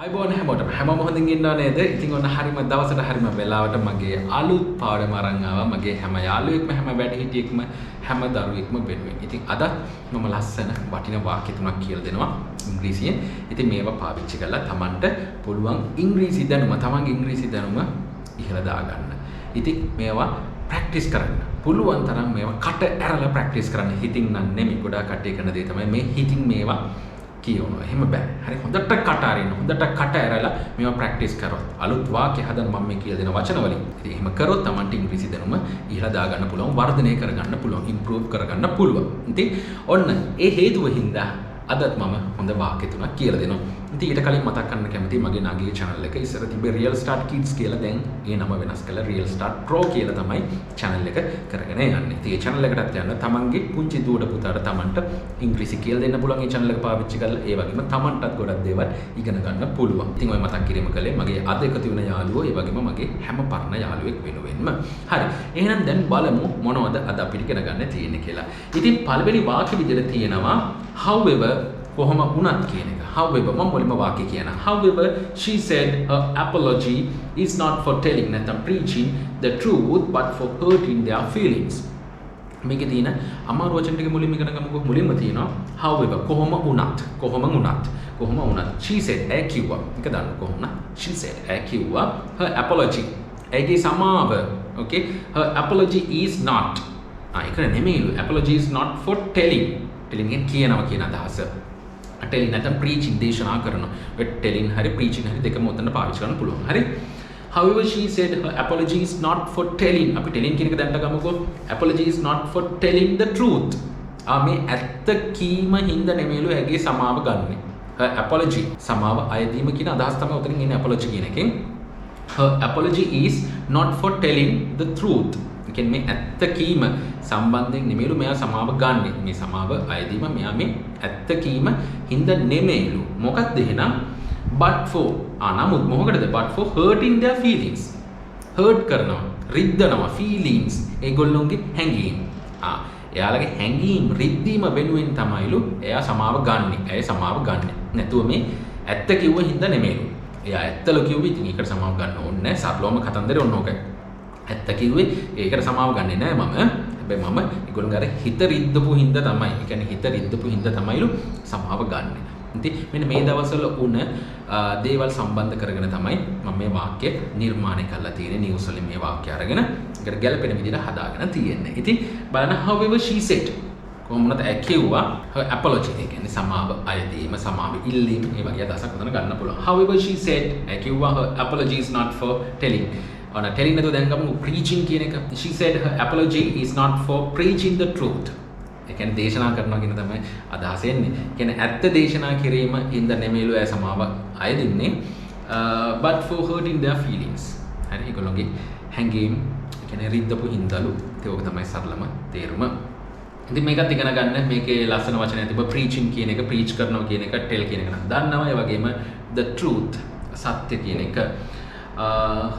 අයිබෝන් හැමෝම හොඳින් ඉන්නව නේද? ඉතින් ඔන්න හරිම දවසට හරිම වෙලාවට මගේ අලුත් පාඩම අරන් ආවා. මගේ හැම යාළුවෙක්ම හැම වැඩිහිටියෙක්ම හැම දරුවෙක්ම වෙනුවෙන්. ඉතින් අද මම ලස්සන වටිනා වාක්‍ය තුනක් කියලා දෙනවා ඉංග්‍රීසියෙන්. ඉතින් මේවා පාවිච්චි කරලා Tamanට පුළුවන් ඉංග්‍රීසි දැනුම, Tamanගේ ඉංග්‍රීසි දැනුම ඉහළ දාගන්න. ඉතින් මේවා ප්‍රැක්ටිස් කරන්න. පුළුවන් තරම් මේවා කට ඇරලා ප්‍රැක්ටිස් කරන්න. හිතින් නම් නෙමෙයි. ගොඩාක් කට්ටිය කරන දේ තමයි මේ හිතින් මේවා කියවනවා. එහෙම බෑ. හරි හොඳට කට අරින්න. හොඳට කට ඇරලා මේවා ප්‍රැක්ටිස් කරොත් අලුත් වාක්‍ය හදන්න මම මේ කියලා දෙන වචන වලින්. ඉතින් එහෙම කරොත් Tamanට ඉංග්‍රීසි දැනුම ඉහළ දා ගන්න පුළුවන්, වර්ධනය කර ගන්න පුළුවන්, ඉම්ප්‍රූව් කර ගන්න පුළුවන්. ඉතින් ඔන්න ඒ හේතුව හින්දා අදත් මම හොඳ වාක්‍ය තුනක් කියලා දෙනවා. ඉතින් ඊට කලින් මතක් කරන්න කැමතියි මගේ නගී channel එක ඉස්සර තිබ්බේ Real Start Kids කියලා. දැන් ඒ නම වෙනස් කරලා Real Start Pro කියලා තමයි channel එක කරගෙන යන්නේ. ඉතින් ඒ channel එකටත් යන්න තමන්ගේ පුංචි දුවට පුතාට තමන්ට ඉංග්‍රීසි කියලා දෙන්න පුළුවන් ඒ channel එක පාවිච්චි කරලා. ඒ වගේම තමන්ටත් ගොඩක් දේවල් ඉගෙන ගන්න පුළුවන්. ඉතින් ඔය මතක් කිරීම කළේ මගේ අද එකතු වෙන යාළුවෝ, ඒ වගේම මගේ හැම පරණ යාළුවෙක් වෙනුවෙන්ම. හරි. එහෙනම් දැන් බලමු මොනවද අද අපිට ඉගෙන ගන්න තියෙන්නේ කියලා. ඉතින් පළවෙනි වාක්‍ය විදිහට තියෙනවා however කොහොම වුණත් කියන එක. However මම මුලින්ම වාක්‍ය කියන. However she said her apology is not for telling නැත්නම් preaching the truth but for hurting their feelings. මේකේ තියෙන අමාරු වචන ටික මුලින්ම ඉගෙන ගමුකෝ. මුලින්ම තියෙනවා however කොහොම වුණත්. She said ඇය කිව්වා. ඒක දාන්න කොහොම she said ඇය කිව්වා her apology ඇයගේ සමාව. okay her apology is not ඒක නෙමෙයිලු. apology is not for telling. telling කියනවා කියන අදහස. telling නැත්නම් preaching දේශනා කරනවා. ඒ telling හරි preaching හරි දෙකම උතන පාවිච්චි කරන්න පුළුවන්. හරි. However she said her apology is not for telling. අපි telling කියන එක දැනට ගමුකෝ. apology is not for telling the truth. මේ ඇත්ත කීම හින්දා නෙමෙයිලු ඇගේ සමාව ගන්නෙ. her apology සමාව අයදීම කියන අදහස් තමයි උතනින් එන්නේ apology කියන එකෙන්. her apology is not for telling the truth. කියන්නේ මේ ඇත්ත කීම සම්බන්ධයෙන් නෙමෙයිලු මෙයා සමාව ගන්නෙ. මේ සමාව අයදීම මෙයා මේ ඇත්ත කීම හින්දා නෙමෙයිලු. මොකක්ද එහෙනම්? but for නමුත් මොකටද? but for hurting their feelings. hurt කරනවා, රිද්දනවා, feelings ඒගොල්ලොන්ගේ හැඟීම්. එයාලගේ හැඟීම් රිද්දීම වෙනුවෙන් තමයිලු එයා සමාව ගන්නෙ. ඇය සමාව ගන්නෙ. නැතුව මේ ඇත්ත කිව්ව හින්දා නෙමෙයිලු. එයා ඇත්තල කිව්වේ ඉතින් ඒකට සමාව ගන්න ඕනේ නැහැ. සරලවම කතන්දරේ ඔන්න ඕකයි. ඇත්ත කිව්වේ ඒකට සමාව ගන්නෙ නෑ මම. හැබැයි මම ඒගොල්ලන්ගේ අර හිත රිද්දපු හින්දා තමයි. ඒ කියන්නේ හිත රිද්දපු හින්දා තමයිලු සමාව ගන්නෙ. ඉතින් මෙන්න මේ දවස්වල උන දේවල් සම්බන්ධ කරගෙන තමයි මම මේ වාක්‍ය නිර්මාණය කරලා තියෙන්නේ. නිවුස් වලින් මේ වාක්‍ය අරගෙන ඒකට ගැලපෙන විදිහට හදාගෙන තියෙන්නේ. ඉතින් බලන්න however she said කොහොමද ඇ කිව්වා her apology ඒ කියන්නේ සමාව අයදීම, සමාව ඉල්ලීම ඒ වගේ අදහසක් උතන ගන්න පුළුවන්. however she said ඇ කිව්වා her apology is not for telling. telling නැතුව දැන් ගමු preaching කියන එක. she said her apology is not for preaching the truth. ඒ කියන්නේ දේශනා කරනවා කියන තමයි අදහස එන්නේ. කියන්නේ ඇත්ත දේශනා කිරීම හින්දා නෙමෙයිලු ඇය සමාව අයදින්නේ. but for hurting their feelings. හරි ඒගොල්ලෝගේ හැඟීම් කියන්නේ රිද්දපු හින්දාලු. ඒක තමයි සරලම තේරුම. ඉතින් මේකත් ඉගෙන ගන්න. මේකේ ලස්සන වචනයක් තිබ්බ preaching කියන එක, preach කරනවා කියන එක, tell කියන එක නම් දන්නවා. ඒ වගේම the truth සත්‍ය කියන එක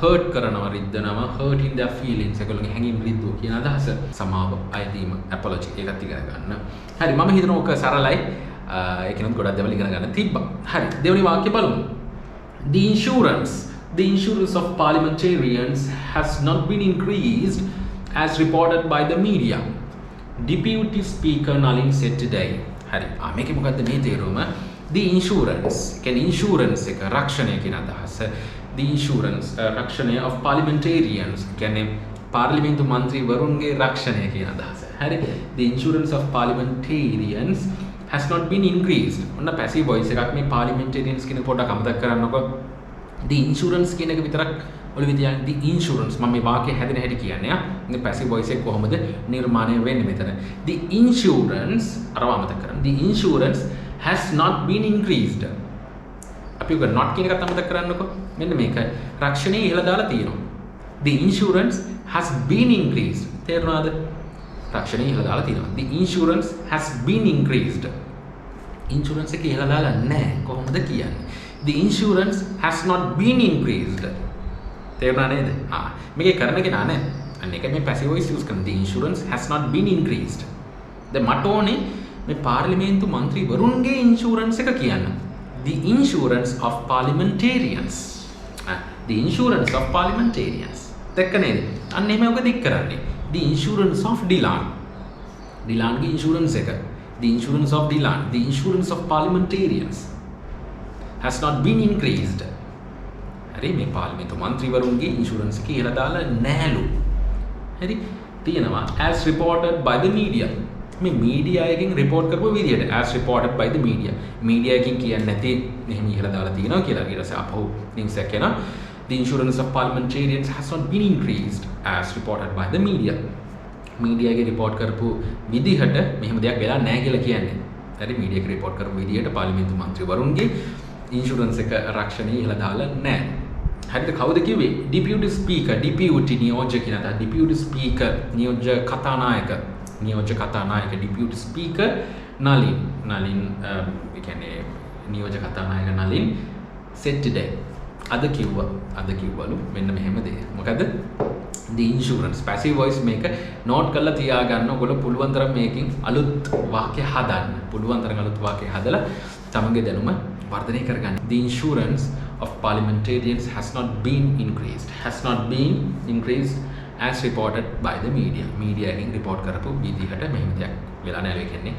hurt කරනවා, රිද්දනවා, hurting their feelings ඒගොල්ලෝගේ හැඟීම් රිද්දුව කියන අදහස. සමාව අයදීම apology ඒකත් ඉගෙන ගන්න. හරි මම හිතනවා ඔක සරලයි. ඒකෙනුත් ගොඩක් දේවල් ඉගෙන ගන්න තිබ්බා. හරි දෙවෙනි වාක්‍ය බලමු. The insurance of parliamentarians has not been increased as reported by the media. Deputy Speaker Nalin said today. හරි මේකේ මොකද්ද මේ තේරුම? The insurance කියන්නේ insurance එක රක්ෂණය කියන අදහස. The insurance රක්ෂණය of parliamentarians කියන්නේ පාර්ලිමේන්තු මන්ත්‍රීවරුන්ගේ රක්ෂණය කියන අදහස. හරි the insurance of parliamentarians has not been increased. ඔන්න passive voice එකක් මේ parliamentarians කියන පොඩ්ඩක් අමතක කරන්නකො. the insurance කියන එක විතරක් ඔළුවේ තියාගන්න. the insurance මම මේ වාක්‍යය හැදෙන හැටි කියන්නේ. ඉතින් passive voice එක කොහොමද නිර්මාණය වෙන්නේ මෙතන? the insurance අරව අමතක කරන්න. the insurance has not been increased. අපි උග not කියන එකත් අමතක කරන්නකො. මෙන්න මේක රක්ෂණය ඉහළ දාලා තියෙනවා. the insurance has been increased. තේරුණාද? රක්ෂණය ඉහළ දාලා තියෙනවා. the insurance has been increased. insurance එක ඉහළ දාලා නැහැ. කොහොමද කියන්නේ? the insurance has not been increased. තේරුණා නේද? මේකේ කරන කෙනා නෑ. අන්න ඒක මේ passive voice use කරන the insurance has not been increased. දැන් මට ඕනේ මේ පාර්ලිමේන්තු මන්ත්‍රීවරුන්ගේ ඉන්ෂුරන්ස් එක කියන්න. the insurance of parliamentarians. The insurance of parliamentarians. දැක්ක නේද? අන්න එහෙම ඔක දික් කරන්නේ. The insurance of Dilan. Dilan ගේ insurance එක. The insurance of Dilan. The insurance of parliamentarians has not been increased. හරි මේ පාර්ලිමේන්තු මන්ත්‍රීවරුන්ගේ insurance එක ඉහළ දාලා නැහැලු. හරි තියෙනවා as reported by the media. මේ media එකෙන් report කරපු විදියට as reported by the media. media එකෙන් කියන්නේ නැති මෙහෙම ඉහළ දාලා තියෙනවා කියලා ඊට පස්සේ අපහු news එක එනවා. The insurance of parliamentarians has not been increased as reported by the media. media එකේ report කරපු විදිහට මෙහෙම දෙයක් වෙලා නැහැ කියලා කියන්නේ. හරි media එකේ report කරපු විදිහට පාර්ලිමේන්තු මන්ත්‍රීවරුන්ගේ insurance එක රක්ෂණය ඉහළ දාලා නැහැ. හරිද? කවුද කිව්වේ? deputy speaker, deputy නියෝජ්‍ය කියන දා deputy speaker නියෝජ්‍ය කතානායක deputy speaker නලින් ඒ කියන්නේ නියෝජ්‍ය කතානායක නලින් said today අද කිව්වලු මෙන්න මෙහෙම දෙයක්. මොකද the insurance passive voice මේක note කරලා තියාගන්න. ඔයගොල්ලෝ පුළුවන් තරම් මේකෙන් අලුත් වාක්‍ය හදන්න. පුළුවන් තරම් අලුත් වාක්‍ය හදලා තමන්ගේ දැනුම වර්ධනය කරගන්න. The insurance of parliamentarians has not been increased as reported by the media. media එකෙන් report කරපු විදිහට මෙහෙම දෙයක් වෙලා නැහැ කියන්නේ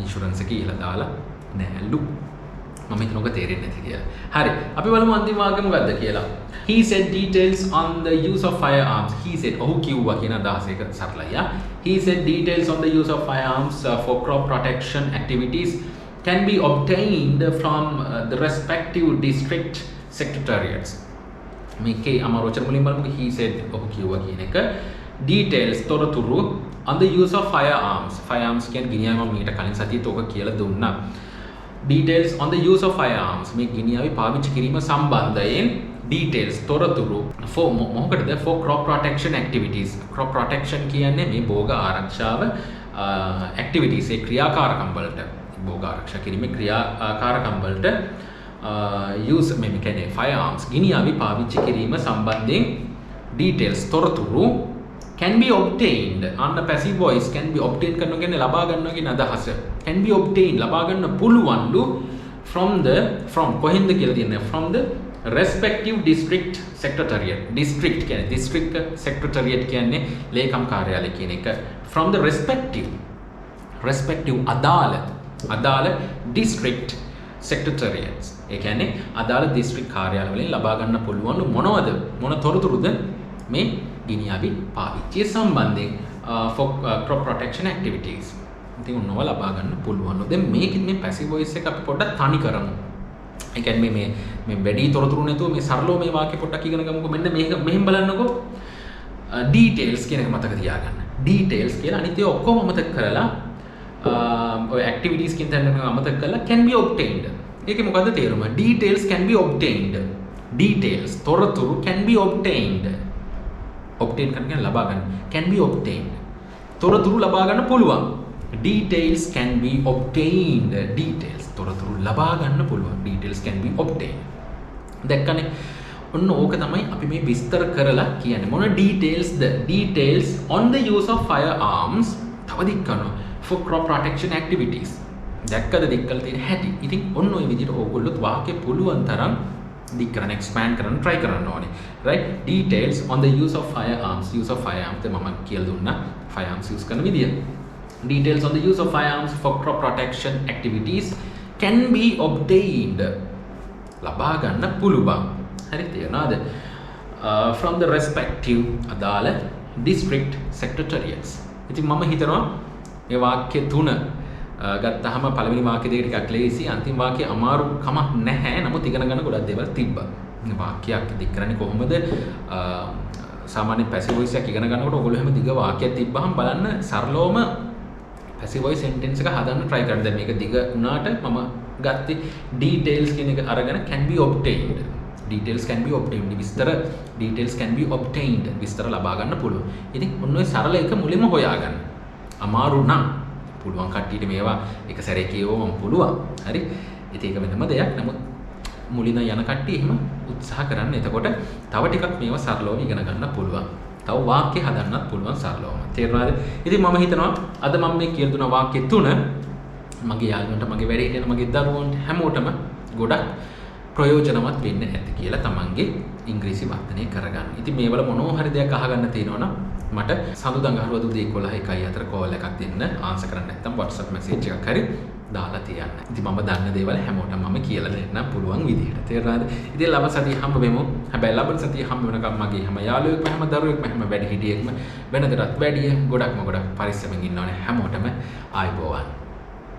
insurance එක ඉහළ දාලා නැහැලු. මම හිතන ඔක තේරෙන්නේ නැති කියලා. හරි. අපි බලමු අන්තිම වාක්‍ය මොකද්ද කියලා. He said details on the use of firearms. He said ඔහු කිව්වා කියන අදහස එක සරලයි. He said details on the use of firearms for crop protection activities can be obtained from the respective district secretariats. මේකේ අමාරුචර මුලින් බලමු. He said ඔහු කිව්වා කියන එක details තොරතුරු on the use of firearms. firearms කියන්නේ ගිනියම මීට කලින් සතියේත් ඔක කියලා දුන්නා. details on the use of firearms මේ ගිනියාවේ පාවිච්චි කිරීම සම්බන්ධයෙන් details තොරතුරු for මොකටද for crop protection activities. crop protection කියන්නේ මේ භෝග ආරක්ෂාව activities ඒ ක්‍රියාකාරකම් වලට භෝග ආරක්ෂා කිරීමේ ක්‍රියාකාරකම් වලට use මේ කියන්නේ firearms ගිනියාවේ පාවිච්චි කිරීම සම්බන්ධයෙන් details තොරතුරු can be obtained on the passive voice can be obtained කරනවා කියන්නේ ලබා ගන්නවා කියන අදහස. can be obtained ලබා ගන්න පුළුවන්ලු from කොහෙන්ද කියලා තියෙනවා from the respective district secretariat. district කියන්නේ district secretariat කියන්නේ ලේකම් කාර්යාලය කියන එක. from the respective අදාළ district secretariats. ඒ කියන්නේ අදාළ district කාර්යාල වලින් ලබා ගන්න පුළුවන්ලු මොන තොරතුරුද මේ ගිනියාවේ පාවිච්චිය සම්බන්ධයෙන් for crop protection activities. ඉතින් උන්ව ලබා ගන්න පුළුවන්ලු. දැන් මේ passive voice එක අපි පොඩ්ඩක් තනි කරමු. ඒ කියන්නේ මේ වැඩි තොරතුරු නැතුව මේ සරලව මේ වාක්‍ය පොඩ්ඩක් ඉගෙන ගමුකෝ. මෙන්න මේක මෙහෙම බලන්නකෝ. details කියන එක මතක තියාගන්න. details කියලා අනිත් ඒවා ඔක්කොම අමතක කරලා ඔය activities කියන තැන අමතක කරලා can be obtained. ඒකේ මොකද්ද තේරුම? details can be obtained. details තොරතුරු can be obtained. obtain කරන්නේ ලබා ගන්න. can be obtained. තොරතුරු ලබා ගන්න පුළුවන්. details can be obtained. details තොරතුරු ලබා ගන්න පුළුවන්. details can be obtained. දැක්කනේ? ඔන්න ඕක තමයි අපි මේ විස්තර කරලා කියන්නේ. මොන detailsද? details on the use of firearms තව දික් කරනවා for crop protection activities. දැක්කද දික් කරලා තියෙන හැටි. ඉතින් ඔන්න ඔය විදිහට ඕගොල්ලොත් වාක්‍ය පුළුවන් තරම් දික් කරන්න expand කරන්න try කරන්න ඕනේ. right? details on the use of firearms. use of firearms මම කියලා දුන්නා. firearms use කරන විදිය. details on the use of firearms for crop protection activities can be obtained. ලබා ගන්න පුළුවන්. හරි තේරුණාද? from the respective අදාළ district secretariats. ඉතින් මම හිතනවා මේ වාක්‍ය තුන ගත්තාම පළවෙනි වාක්‍ය දෙක ටිකක් ලේසි, අන්තිම වාක්‍ය අමාරු කමක් නැහැ. නමුත් ඉගෙන ගන්න ගොඩක් දේවල් තිබ්බා. මේ වාක්‍යයක් දික් කරන්නේ කොහොමද? සාමාන්‍ය passive voice එකක් ඉගෙන ගන්නකොට ඔයගොල්ලෝ එහෙම දිග වාක්‍යයක් තිබ්බහම බලන්න සරලවම passive voice sentence එක හදන්න try කරන්න. දැන් මේක දිග වුණාට මම ගත්තේ details කියන එක අරගෙන can be obtained. details can be obtained. details can be obtained. විස්තර ලබා ගන්න පුළුවන්. ඉතින් ඔන්න ඔය සරල එක මුලින්ම හොයාගන්න. අමාරු නම් පුළුවන් කට්ටියට මේවා එක සැරේ කියවම පුළුවන්. හරි? ඉතින් ඒක වෙනම දෙයක්. නමුත් මුලින් යන කට්ටිය එහෙම උත්සාහ කරන්න. එතකොට තව ටිකක් මේවා සරලව ඉගෙන ගන්න පුළුවන්. තව වාක්‍ය හදන්නත් පුළුවන් සරලවම. තේරුණාද? ඉතින් මම හිතනවා අද මම මේ කියලා දුන වාක්‍ය තුන මගේ යාළුවන්ට, මගේ වැඩේ හිටියන මගේ දරුවන්ට හැමෝටම ගොඩක් ප්‍රයෝජනවත් වෙන්න ඇති කියලා තමන්ගේ ඉංග්‍රීසි වර්ධනය කරගන්න. ඉතින් මේවල මොනවා හරි දෙයක් අහගන්න තියෙනවා නම් මට සඳුදා ගහරුවද 11:1 කෝල් එකක් දෙන්න ආන්සර් කරන්න නැත්නම් WhatsApp message එකක් හරි දාලා තියන්න. ඉතින් මම දන්න දේවල් හැමෝටම මම කියලා දෙන්නම් පුළුවන් විදිහට. තේරුණාද? ඉතින් ලබන සතිය හම්බ වෙමු. හැබැයි ලබන සතිය හම්බ වෙනකම් මගේ හැම යාළුවෙක්ම හැම දරුවෙක්ම හැම වැඩිහිටියෙක්ම වෙනදටත් වැඩිය ගොඩක් පරිස්සමෙන් ඉන්න ඕනේ හැමෝටම ආයුබෝවන්.